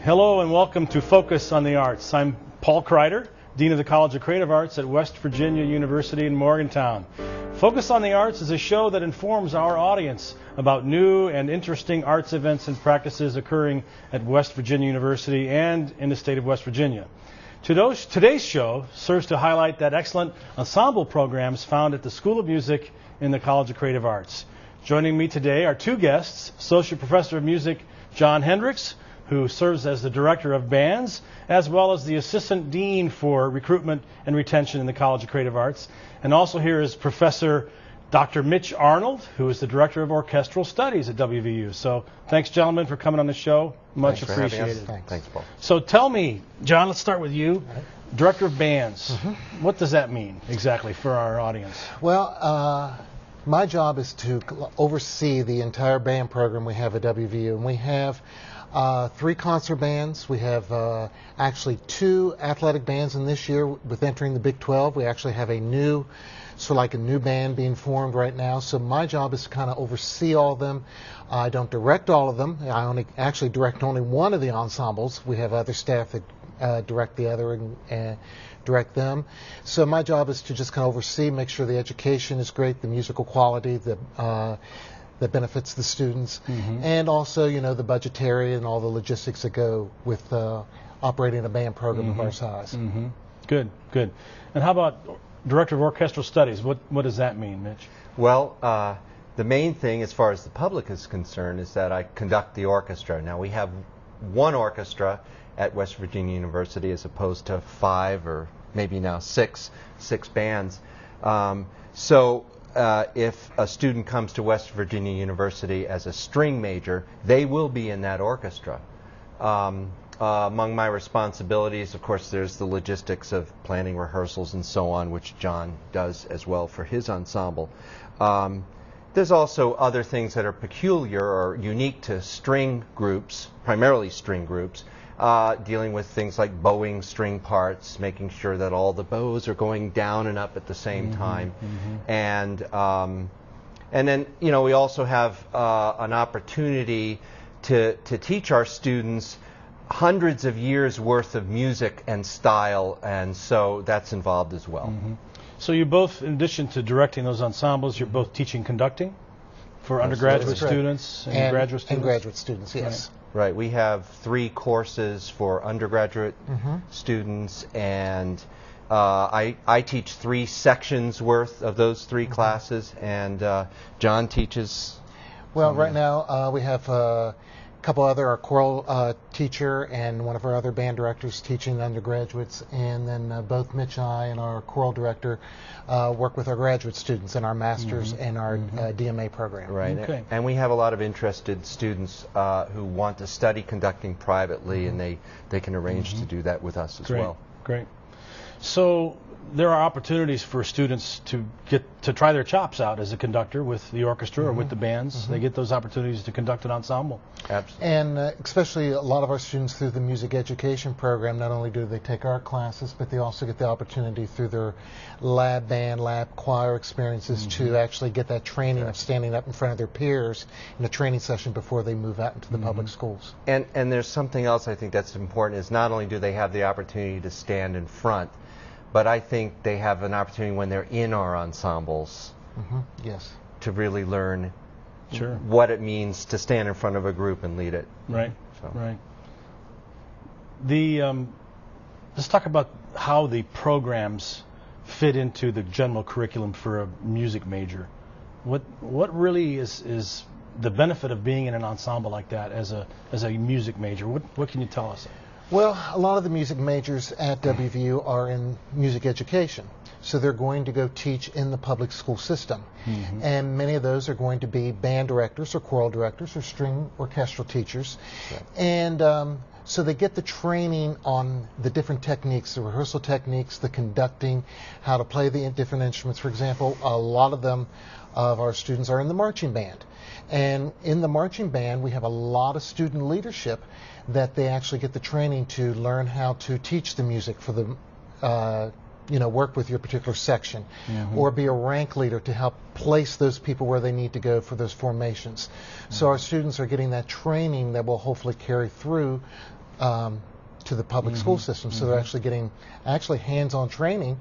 Hello and welcome to Focus on the Arts. I'm Paul Kreider, Dean of the College of Creative Arts at West Virginia University in Morgantown. Focus on the Arts is a show that informs our audience about new and interesting arts events and practices occurring at West Virginia University and in the state of West Virginia. Today's show serves to highlight that excellent ensemble programs found at the School of Music in the College of Creative Arts. Joining me today are two guests, Associate Professor of Music John Hendricks, who serves as the Director of Bands, as well as the Assistant Dean for Recruitment and Retention in the College of Creative Arts. And also here is Professor Dr. Mitch Arnold, who is the Director of Orchestral Studies at WVU. So thanks, gentlemen, for coming on the show. Much appreciated. Thanks, Paul. So tell me, John, let's start with you. Director of Bands. What does that mean exactly for our audience? Well, my job is to oversee the entire band program we have at WVU, and we have 3 concert bands. We have actually 2 athletic bands, and this year, with entering the Big 12, we actually have a new band being formed right now. So my job is to kind of oversee all of them. I don't direct all of them. I actually direct only one of the ensembles. We have other staff that direct the other and direct them. So my job is to just kind of oversee, make sure the education is great, the musical quality, that benefits the students, and also, the budgetary and all the logistics that go with operating a band program of our size. Good. And how about Director of Orchestral Studies? What does that mean, Mitch? Well, the main thing as far as the public is concerned is that I conduct the orchestra. Now, we have one orchestra at West Virginia University as opposed to 5 or maybe now 6 bands. If a student comes to West Virginia University as a string major, they will be in that orchestra. Among my responsibilities, of course, there's the logistics of planning rehearsals and so on, which John does as well for his ensemble. There's also other things that are peculiar or unique to string groups, primarily string groups, dealing with things like bowing string parts, making sure that all the bows are going down and up at the same time. And then, we also have an opportunity to teach our students hundreds of years worth of music and style, and so that's involved as well. So you both, in addition to directing those ensembles, you're both teaching conducting for undergraduate students and graduate students? And graduate students, yes. Right. We have 3 courses for undergraduate students, and I teach 3 sections worth of those 3 classes, and John teaches. Well, right now we have a couple other, our choral teacher and one of our other band directors teaching undergraduates, and then both Mitch and I and our choral director work with our graduate students in our master's and our DMA program. Right. Okay. And we have a lot of interested students who want to study conducting privately, and they can arrange to do that with us as well. Great. So there are opportunities for students to get to try their chops out as a conductor with the orchestra or with the bands. They get those opportunities to conduct an ensemble. Absolutely. And especially a lot of our students through the music education program, not only do they take our classes, but they also get the opportunity through their lab band, lab choir experiences to actually get that training of standing up in front of their peers in a training session before they move out into the public schools. And there's something else I think that's important, is not only do they have the opportunity to stand in front, but I think they have an opportunity when they're in our ensembles Yes. to really learn what it means to stand in front of a group and lead it. Right. Let's talk about how the programs fit into the general curriculum for a music major. What really is the benefit of being in an ensemble like that as a music major? What can you tell us? Well, a lot of the music majors at WVU are in music education, so they're going to go teach in the public school system. And many of those are going to be band directors or choral directors or string orchestral teachers. And so they get the training on the different techniques, the rehearsal techniques, the conducting, how to play the different instruments. For example, a lot of our students are in the marching band. And in the marching band, we have a lot of student leadership that they actually get the training to learn how to teach the music for the, work with your particular section, or be a rank leader to help place those people where they need to go for those formations. So our students are getting that training that will hopefully carry through to the public school system. So they're actually getting hands-on training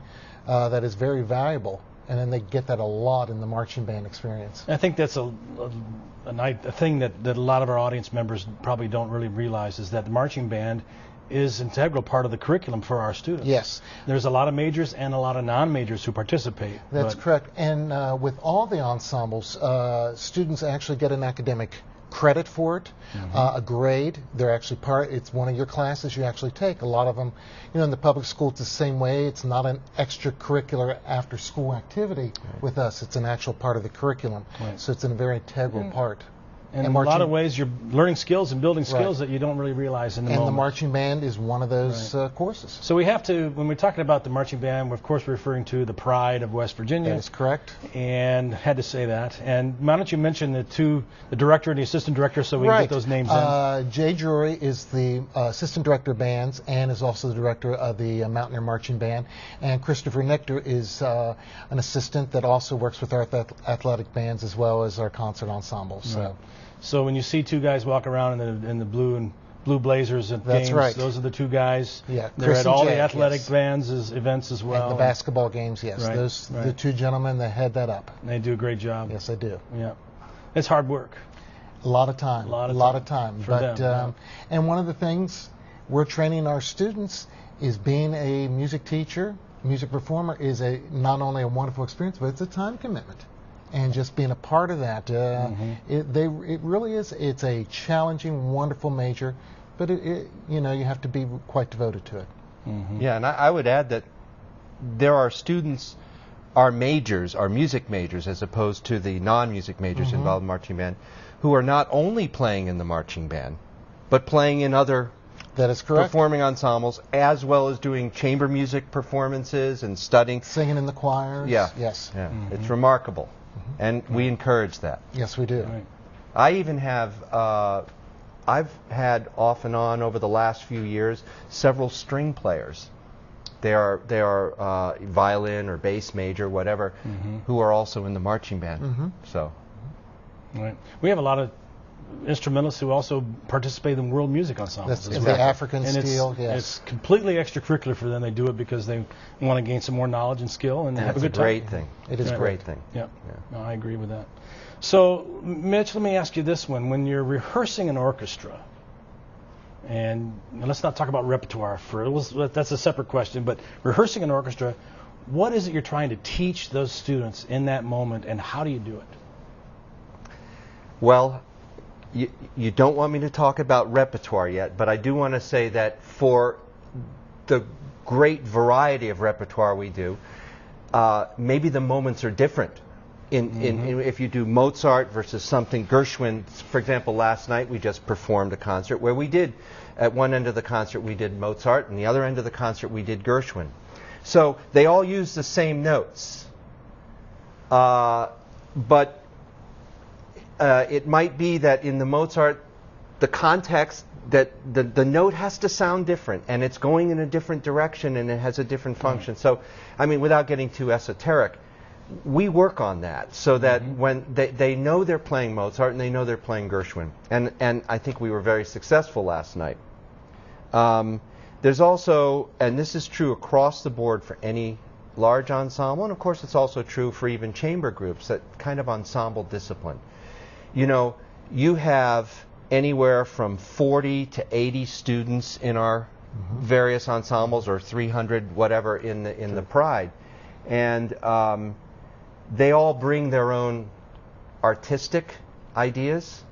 that is very valuable. And then they get that a lot in the marching band experience. I think that's a thing that a lot of our audience members probably don't really realize, is that the marching band is an integral part of the curriculum for our students. Yes. There's a lot of majors and a lot of non-majors who participate. That's correct. And with all the ensembles, students actually get an academic credit for it, a grade. They're actually it's one of your classes you actually take. A lot of them, in the public school, it's the same way. It's not an extracurricular after-school activity with us. It's an actual part of the curriculum. Right. So it's a very integral part. And in a lot of ways, you're learning skills and building skills that you don't really realize in the moment. And the marching band is one of those courses. So we have to, when we're talking about the marching band, we're of course referring to the pride of West Virginia. That is correct. And had to say that. And why don't you mention the director and the assistant director, so we can get those names in. Jay Drury is the assistant director of bands and is also the director of the Mountaineer Marching Band. And Christopher Nectar is an assistant that also works with our athletic bands as well as our concert ensembles. Right. So when you see two guys walk around in the blue blazers at games, those are the two guys. Yeah, they're at all the athletic bands events as well. And the basketball games, yes. Those the two gentlemen that head that up. And they do a great job. Yes, they do. Yeah, it's hard work. A lot of time. A lot of time. For them. And one of the things we're training our students is being a music teacher, music performer is not only a wonderful experience, but it's a time commitment. And just being a part of that, it really is. It's a challenging, wonderful major, but you have to be quite devoted to it. Yeah, and I would add that there are students, our music majors, as opposed to the non-music majors involved in marching band, who are not only playing in the marching band, but playing in other performing ensembles, as well as doing chamber music performances and studying, singing in the choirs. Yeah, yes, it's remarkable. And we encourage that. Yes, we do. Right. I even have, I've had off and on over the last few years several string players. They are violin or bass major, whatever, who are also in the marching band. So, right. We have a lot of instrumentalists who also participate in world music ensembles. That's the African and steel. It's completely extracurricular for them. They do it because they want to gain some more knowledge and skill and have a good time. It's a great thing. It is a great thing. Yeah. No, I agree with that. So, Mitch, let me ask you this one. When you're rehearsing an orchestra, and let's not talk about repertoire that's a separate question, but rehearsing an orchestra, what is it you're trying to teach those students in that moment, and how do you do it? Well, you don't want me to talk about repertoire yet, but I do want to say that for the great variety of repertoire we do, maybe the moments are different. If you do Mozart versus something, Gershwin, for example, last night we just performed a concert where we did, at one end of the concert we did Mozart, and the other end of the concert we did Gershwin. So they all use the same notes, but it might be that in the Mozart, the context, that the note has to sound different, and it's going in a different direction, and it has a different function. So, I mean, without getting too esoteric, we work on that so that when they know they're playing Mozart and they know they're playing Gershwin. And I think we were very successful last night. There's also, and this is true across the board for any large ensemble, and of course it's also true for even chamber groups, that kind of ensemble discipline. You have anywhere from 40 to 80 students in our various ensembles, or 300, whatever, in the Pride. And they all bring their own artistic ideas,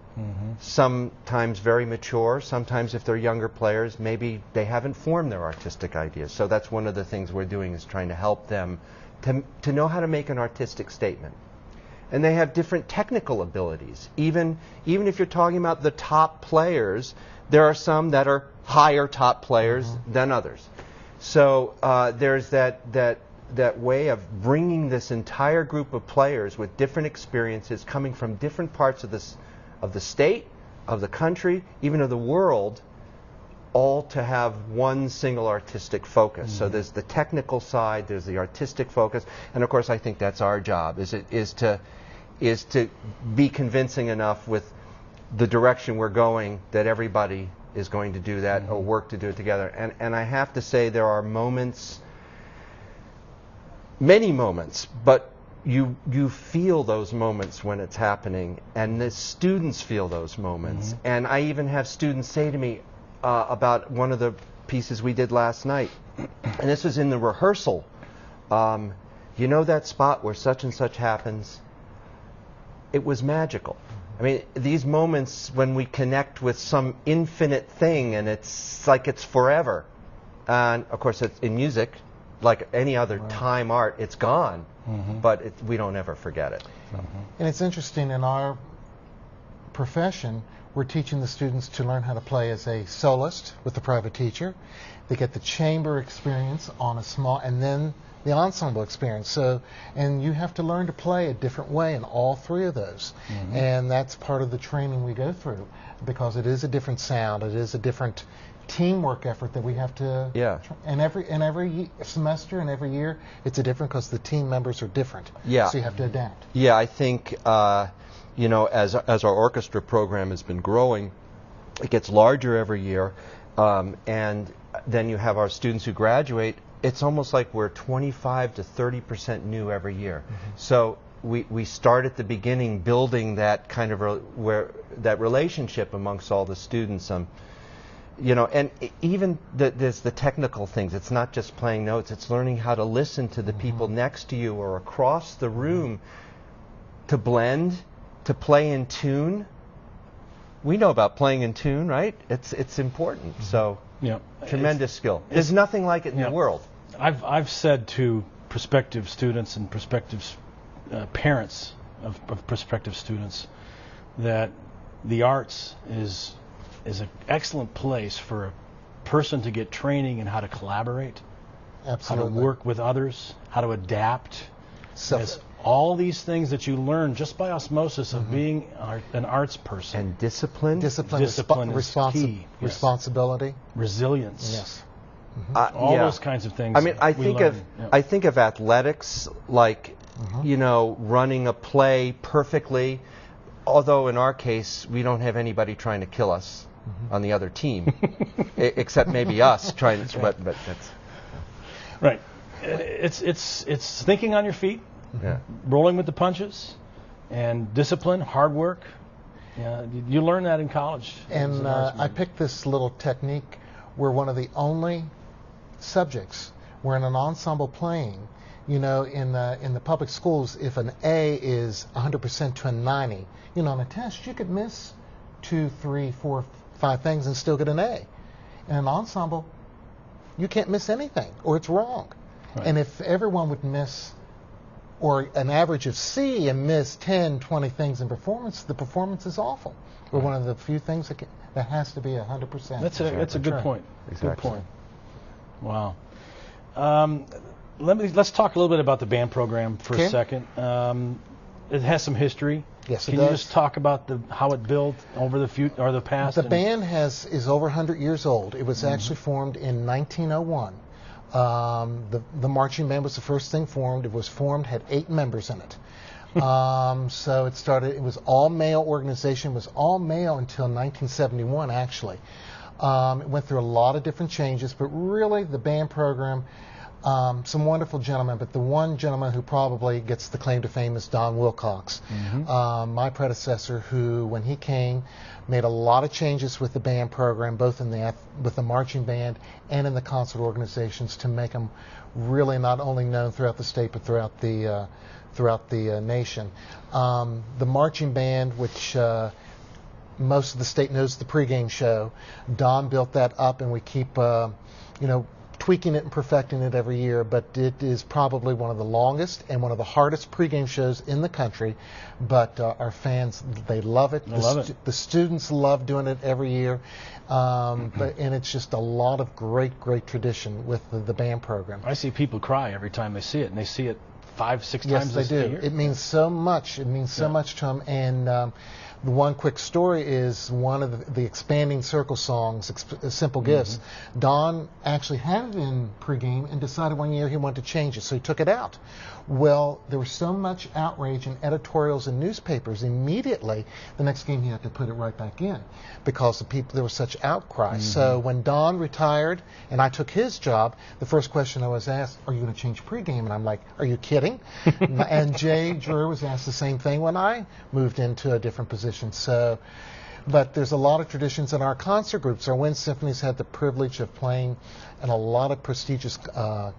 sometimes very mature, sometimes if they're younger players, maybe they haven't formed their artistic ideas. So that's one of the things we're doing, is trying to help them to know how to make an artistic statement. And they have different technical abilities. Even if you're talking about the top players, there are some that are higher top players than others. So there's that way of bringing this entire group of players with different experiences, coming from different parts of the state, of the country, even of the world, all to have one single artistic focus. So there's the technical side, there's the artistic focus, and of course I think that's our job, is to be convincing enough with the direction we're going that everybody is going to do that or work to do it together. And I have to say there are moments, many moments, but you feel those moments when it's happening, and the students feel those moments. And I even have students say to me about one of the pieces we did last night, and this was in the rehearsal. You know that spot where such and such happens? It was magical. I mean, these moments when we connect with some infinite thing, and it's like it's forever. And of course, it's in music, like any other time art, it's gone, but we don't ever forget it. And it's interesting, in our profession, we're teaching the students to learn how to play as a soloist with a private teacher. They get the chamber experience on a small, and then the ensemble experience. So, and you have to learn to play a different way in all three of those. And that's part of the training we go through, because it is a different sound, it is a different teamwork effort that we have to. And every semester and every year, it's a different, because the team members are different. So you have to adapt. I think you know, as our orchestra program has been growing, it gets larger every year, and then you have our students who graduate. It's almost like we're 25 to 30% new every year. So we start at the beginning building that kind of that relationship amongst all the students. You know, and even there's the technical things. It's not just playing notes. It's learning how to listen to the people next to you or across the room, to blend, to play in tune. We know about playing in tune, right? It's important. So tremendous skill. There's nothing like it in the world. I've said to prospective students and prospective parents of prospective students that the arts is an excellent place for a person to get training in how to collaborate, how to work with others, how to adapt. All these things that you learn just by osmosis of being an arts person. And discipline. Discipline is key. Responsibility. Resilience. Yes. All those kinds of things. I mean, I think of athletics like, you know, running a play perfectly. Although in our case, we don't have anybody trying to kill us on the other team, except maybe us trying to. But that's right. It's thinking on your feet, rolling with the punches, and discipline, hard work. You learn that in college. And I picked this little technique. We're one of the only subjects where in an ensemble playing, you know, in the public schools, if an A is 100% to a 90, you know, on a test you could miss 2, 3, 4, 5 things and still get an A. In an ensemble, you can't miss anything, or it's wrong. And if everyone would miss, or an average of C, and miss 10, 20 things in performance, the performance is awful. We're one of the few things that has to be 100%. That's a good point. Exactly. Good point. Wow. Let's talk a little bit about the band program for a second. It has some history. Yes, Can you just talk about how it built over the past? The band is over 100 years old. It was actually formed in 1901. The marching band was the first thing formed. It was formed, had 8 members in it. So it started. It was all male organization. It was all male until 1971, actually. It went through a lot of different changes, but really the band program. Some wonderful gentlemen, but the one gentleman who probably gets the claim to fame is Don Wilcox, my predecessor, who, when he came, made a lot of changes with the band program, both with the marching band and in the concert organizations, to make them really not only known throughout the state but throughout the nation. The marching band, which most of the state knows, the pregame show, Don built that up, and we keep tweaking it and perfecting it every year, but it is probably one of the longest and one of the hardest pregame shows in the country. But our fans, they love it. The students love doing it every year, and it's just a lot of great tradition with the band program. I see people cry every time they see it, and they see it 5-6 times Yes, they do. a year. It means so much. It means so much to them. And The one quick story is one of the expanding circle songs, Simple Gifts. Don actually had it in pregame and decided one year he wanted to change it, so he took it out. Well, there was so much outrage in editorials and newspapers immediately. The next game he had to put it right back in because there was such outcry. So when Don retired and I took his job, the first question I was asked, "Are you going to change pregame?" And I'm like, "Are you kidding?" And Jay Drew was asked the same thing when I moved into a different position. So, but there's a lot of traditions in our concert groups. Our Wind Symphony's had the privilege of playing in a lot of prestigious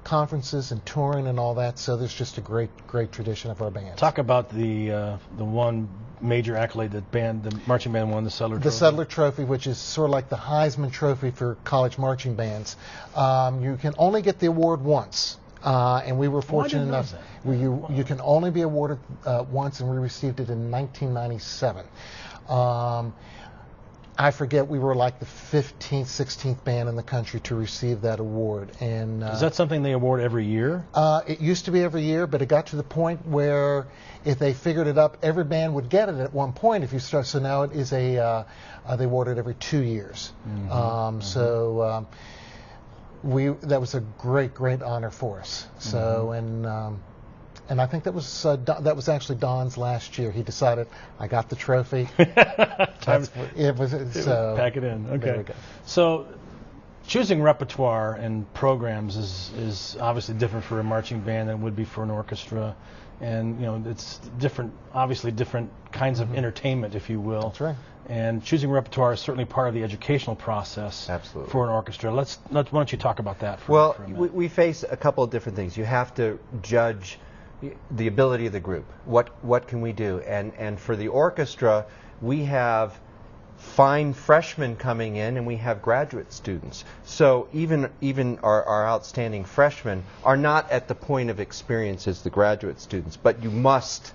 conferences and touring and all that. So there's just a great tradition of our band. Talk about the one major accolade that the marching band won, the Settler Trophy. The Settler Trophy, which is sort of like the Heisman Trophy for college marching bands. You can only get the award once. And we were fortunate enough. You can only be awarded once, and we received it in 1997. I forget, we were like the 15th, 16th band in the country to receive that award. And is that something they award every year? It used to be every year, but it got to the point where if they figured it up, every band would get it at one point. If you start, so now it is they award it every 2 years. So that was a great honor for us. So and I think that was actually Don's last year. He decided, I got the trophy. It was so pack it in. Okay. There we go. So choosing repertoire and programs is obviously different for a marching band than it would be for an orchestra, and it's different. Obviously, different kinds of entertainment, if you will. That's right. And choosing repertoire is certainly part of the educational process. Absolutely. For an orchestra. Why don't you talk about that for a minute? Well, we face a couple of different things. You have to judge the ability of the group. What can we do? And for the orchestra, we have fine freshmen coming in, and we have graduate students. So even our outstanding freshmen are not at the point of experience as the graduate students, but you must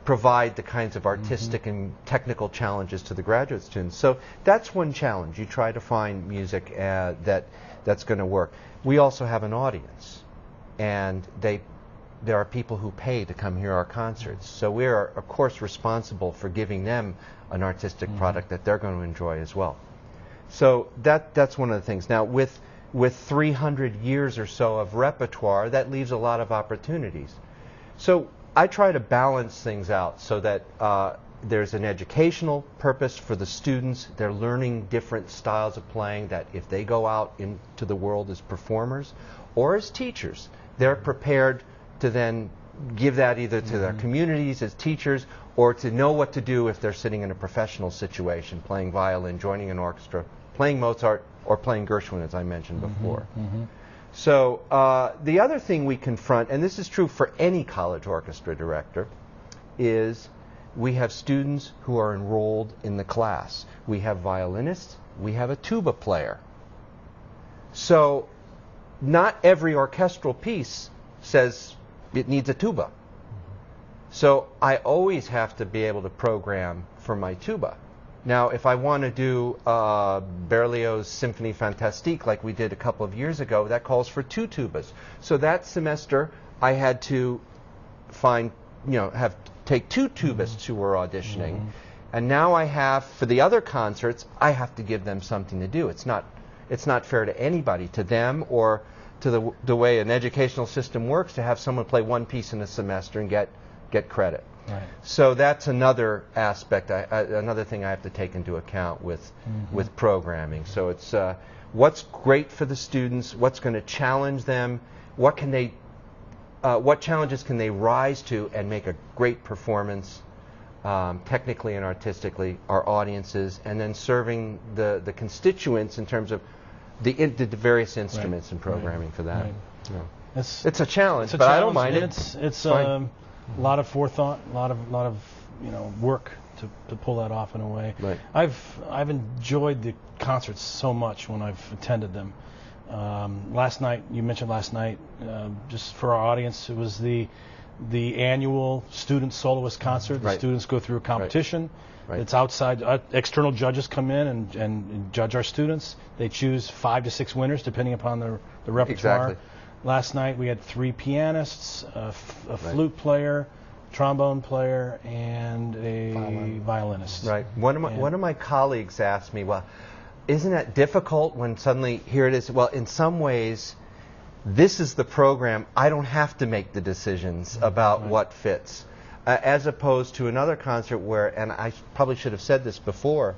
provide the kinds of artistic and technical challenges to the graduate students. So that's one challenge. You try to find music that's going to work. We also have an audience, and there are people who pay to come hear our concerts. So we are, of course, responsible for giving them an artistic product that they're going to enjoy as well. So that's one of the things. Now, with 300 years or so of repertoire, that leaves a lot of opportunities. So I try to balance things out so that there's an educational purpose for the students. They're learning different styles of playing that if they go out into the world as performers or as teachers, they're prepared to then give that either to their communities as teachers or to know what to do if they're sitting in a professional situation, playing violin, joining an orchestra, playing Mozart, or playing Gershwin, as I mentioned before. So the other thing we confront, and this is true for any college orchestra director, is we have students who are enrolled in the class. We have violinists, we have a tuba player. So not every orchestral piece says it needs a tuba. So I always have to be able to program for my tuba. Now, if I want to do Berlioz' Symphonie Fantastique like we did a couple of years ago, that calls for 2 tubas. So that semester I had to take 2 tubists who were auditioning. And now I have, for the other concerts, I have to give them something to do. It's not fair to anybody, to them or to the way an educational system works, to have someone play one piece in a semester and get credit. Right. So that's another aspect, another thing I have to take into account with programming. So it's what's great for the students, what's going to challenge them, what challenges can they rise to and make a great performance, technically and artistically, our audiences, and then serving the constituents in terms of the various instruments and programming for that. Right. Yeah. It's a challenge, but I don't mind it. It's a lot of forethought, a lot of work to pull that off in a way. Right. I've enjoyed the concerts so much when I've attended them. Last night, you mentioned last night, just for our audience, it was the annual student soloist concert. The students go through a competition. Right. It's outside. External judges come in and judge our students. They choose 5 to 6 winners depending upon the repertoire. Exactly. Last night we had 3 pianists, a flute player, trombone player, and a violinist. Right. One of my colleagues asked me, well, isn't that difficult when suddenly here it is? Well, in some ways, this is the program. I don't have to make the decisions about what fits. As opposed to another concert where, and I probably should have said this before,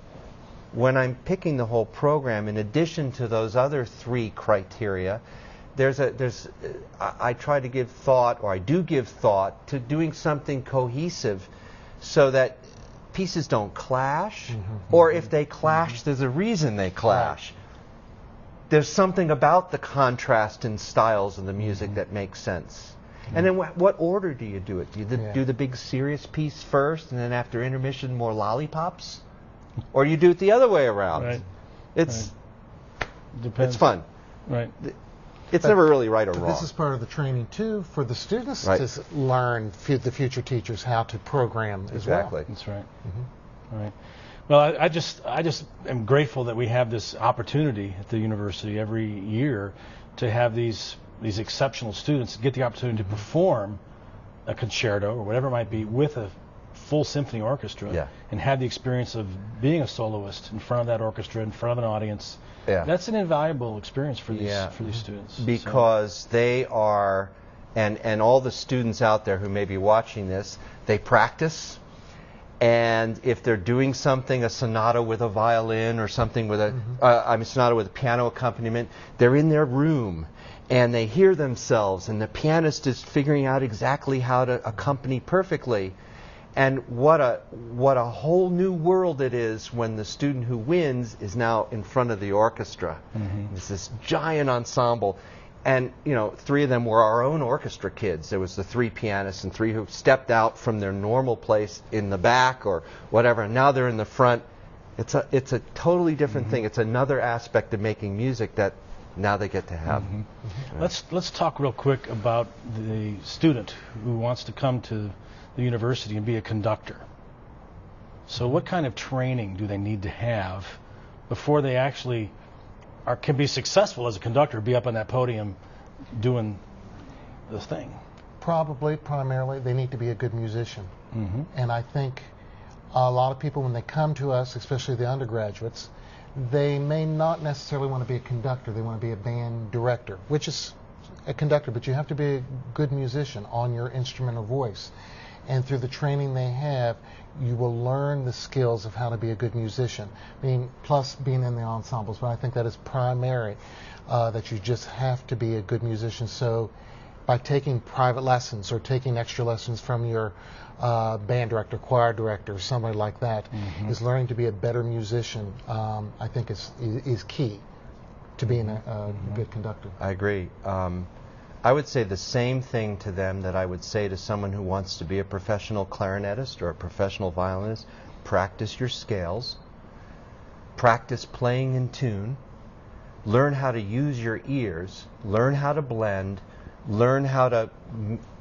when I'm picking the whole program, in addition to those other 3 criteria, I try to give thought, or I do give thought, to doing something cohesive so that pieces don't clash, or if they clash, there's a reason they clash. There's something about the contrast in styles of the music that makes sense. And then what order do you do it? Do you do the big serious piece first, and then after intermission more lollipops? Or you do it the other way around? Right. It's Depends. it's fun. Right. It's never really right or wrong. This is part of the training, too, for the students to learn, the future teachers, how to program as well. Exactly. That's right. Right. Well, I just am grateful that we have this opportunity at the university every year to have these exceptional students get the opportunity to perform a concerto or whatever it might be with a full symphony orchestra and have the experience of being a soloist in front of that orchestra, in front of an audience. That's an invaluable experience for these students. Because they are, and all the students out there who may be watching this, they practice. And if they're doing something, a sonata with a violin or something with a sonata with a piano accompaniment, they're in their room and they hear themselves, and the pianist is figuring out exactly how to accompany perfectly. And what a whole new world it is when the student who wins is now in front of the orchestra. It's this giant ensemble. And, 3 of them were our own orchestra kids. There was the 3 pianists and 3 who stepped out from their normal place in the back or whatever, and now they're in the front. It's a totally different thing. It's another aspect of making music that now they get to have. Let's talk real quick about the student who wants to come to the university and be a conductor. So what kind of training do they need to have before they actually can be successful as a conductor, be up on that podium doing the thing? Primarily, they need to be a good musician. And I think a lot of people, when they come to us, especially the undergraduates, they may not necessarily want to be a conductor. They want to be a band director, which is a conductor, but you have to be a good musician on your instrument or voice. And through the training they have, you will learn the skills of how to be a good musician. Plus being in the ensembles, but I think that is primary, that you just have to be a good musician. So by taking private lessons or taking extra lessons from your band director, choir director, somebody like that, is learning to be a better musician, I think is key to being a good conductor. I agree. I would say the same thing to them that I would say to someone who wants to be a professional clarinetist or a professional violinist. Practice your scales. Practice playing in tune. Learn how to use your ears. Learn how to blend. Learn how to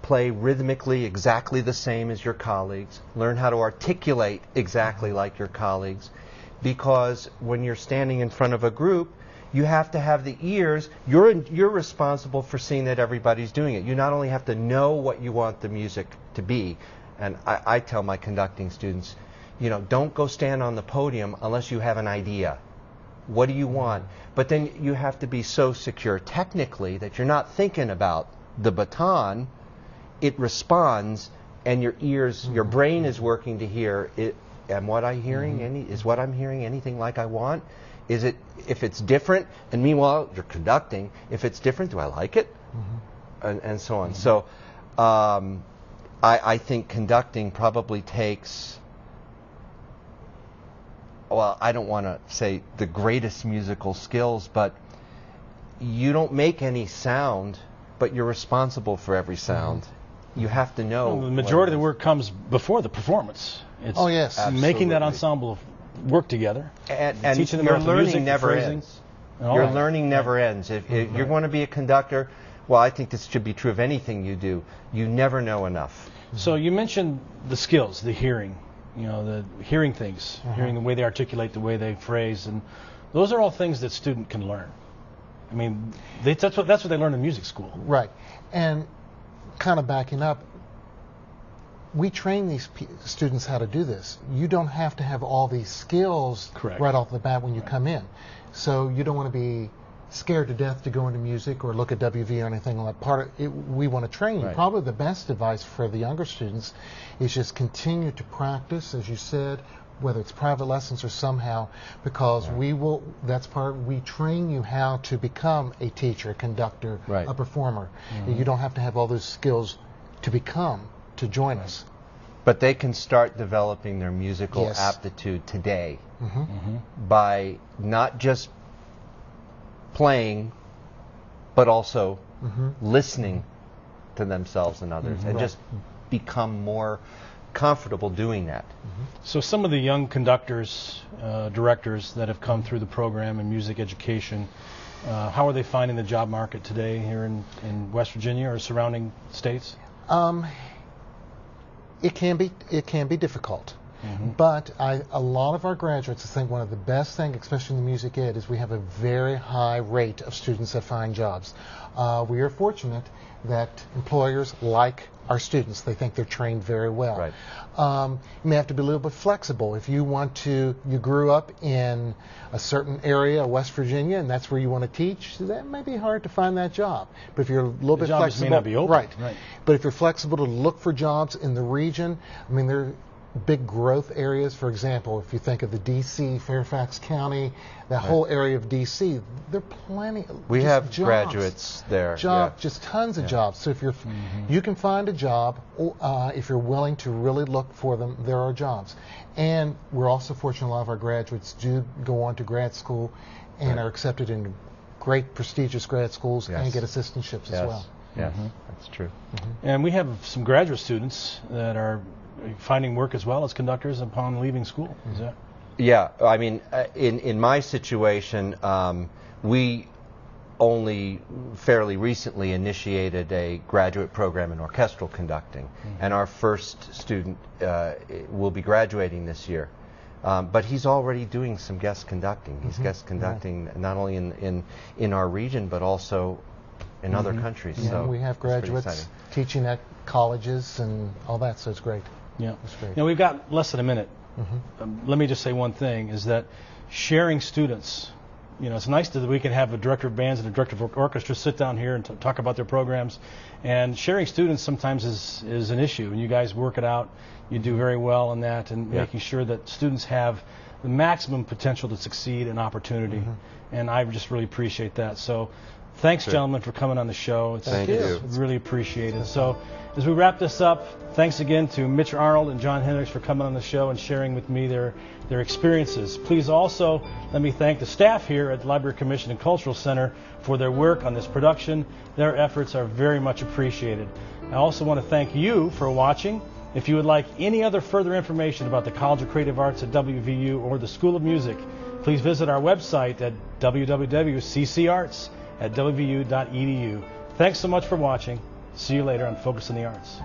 play rhythmically exactly the same as your colleagues. Learn how to articulate exactly like your colleagues. Because when you're standing in front of a group, you have to have the ears. You're responsible for seeing that everybody's doing it. You not only have to know what you want the music to be, and I tell my conducting students, don't go stand on the podium unless you have an idea. What do you want? But then you have to be so secure technically that you're not thinking about the baton. It responds, and your ears, your brain is working to hear it. Am what I'm hearing is what I'm hearing anything like I want? Is it, if it's different, and meanwhile you're conducting, if it's different, do I like it? And so on. So I think conducting probably takes, well, I don't want to say the greatest musical skills, but you don't make any sound, but you're responsible for every sound. You have to know. Well, the majority of the work comes before the performance. It's making that ensemble work together. And teaching them your about the learning music, never ends. Your learning never ends. If you're going to be a conductor, well, I think this should be true of anything you do. You never know enough. So you mentioned the skills, the hearing, the hearing things, hearing the way they articulate, the way they phrase, and those are all things that student can learn. That's what they learn in music school. Right. And kind of backing up, we train these students how to do this. You don't have to have all these skills Correct. right off the bat when you come in. So you don't want to be scared to death to go into music or look at WV or anything like that. We want to train you. Right. Probably the best advice for the younger students is just continue to practice, as you said, whether it's private lessons or somehow, because we train you how to become a teacher, a conductor, Right. a performer. You don't have to have all those skills to join us. But they can start developing their musical Yes. aptitude today by not just playing, but also listening to themselves and others, and just become more comfortable doing that. So some of the young conductors, directors that have come through the program in music education, how are they finding the job market today here in West Virginia or surrounding states? It can be difficult. But a lot of our graduates, I think one of the best things, especially in the music ed, is we have a very high rate of students that find jobs. We are fortunate that employers like our students. They think they're trained very well. Right. You may have to be a little bit flexible. If you grew up in a certain area, West Virginia, and that's where you want to teach, that may be hard to find that job. But if you're a little bit jobs flexible, may not be open. right. Right. But if you're flexible to look for jobs in the region, I mean, there are big growth areas. For example, if you think of the D.C., Fairfax County, that whole area of D.C., there are plenty. We just have jobs. graduates there. Just tons of jobs. So if you can find a job, if you're willing to really look for them, there are jobs. And we're also fortunate a lot of our graduates do go on to grad school and are accepted in great prestigious grad schools and get assistantships as well. Yes, that's true. And we have some graduate students that are finding work as well as conductors upon leaving school. Is that? Yeah, I mean, in my situation, we only fairly recently initiated a graduate program in orchestral conducting, and our first student will be graduating this year. But he's already doing some guest conducting. He's guest conducting not only in our region, but also in other countries. Yeah, so we have it's pretty graduates exciting. teaching at colleges and all that, so it's great. Yeah. It's great. Now we've got less than a minute. Let me just say one thing: is that sharing students. You know, it's nice that we can have a director of bands and a director of orchestra sit down here and talk about their programs. And sharing students sometimes is an issue, and you guys work it out. You do very well on that, and making sure that students have the maximum potential to succeed and opportunity. And I just really appreciate that. So thanks, gentlemen, for coming on the show. Thank you. It's really appreciated. So as we wrap this up, thanks again to Mitch Arnold and John Hendricks for coming on the show and sharing with me their experiences. Please also let me thank the staff here at the Library Commission and Cultural Center for their work on this production. Their efforts are very much appreciated. I also want to thank you for watching. If you would like any other further information about the College of Creative Arts at WVU or the School of Music, please visit our website at www.ccarts.wvu.edu. Thanks so much for watching. See you later on Focus on the Arts.